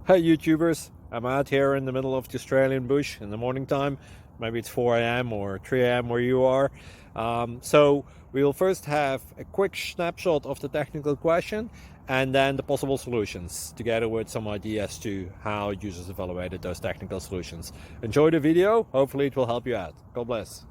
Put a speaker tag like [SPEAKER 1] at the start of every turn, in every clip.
[SPEAKER 1] Hey YouTubers, I'm out here in the middle of the Australian bush in the morning time. Maybe it's 4 a.m. or 3 a.m. where you are. So we'll first have a quick snapshot of the technical question and then the possible solutions, together with some ideas to how users evaluated those technical solutions. Enjoy the video, hopefully it will help you out. God bless.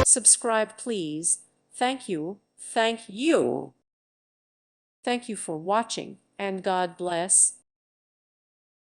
[SPEAKER 2] Subscribe, please. Thank you. Thank you. Thank you for watching, and God bless.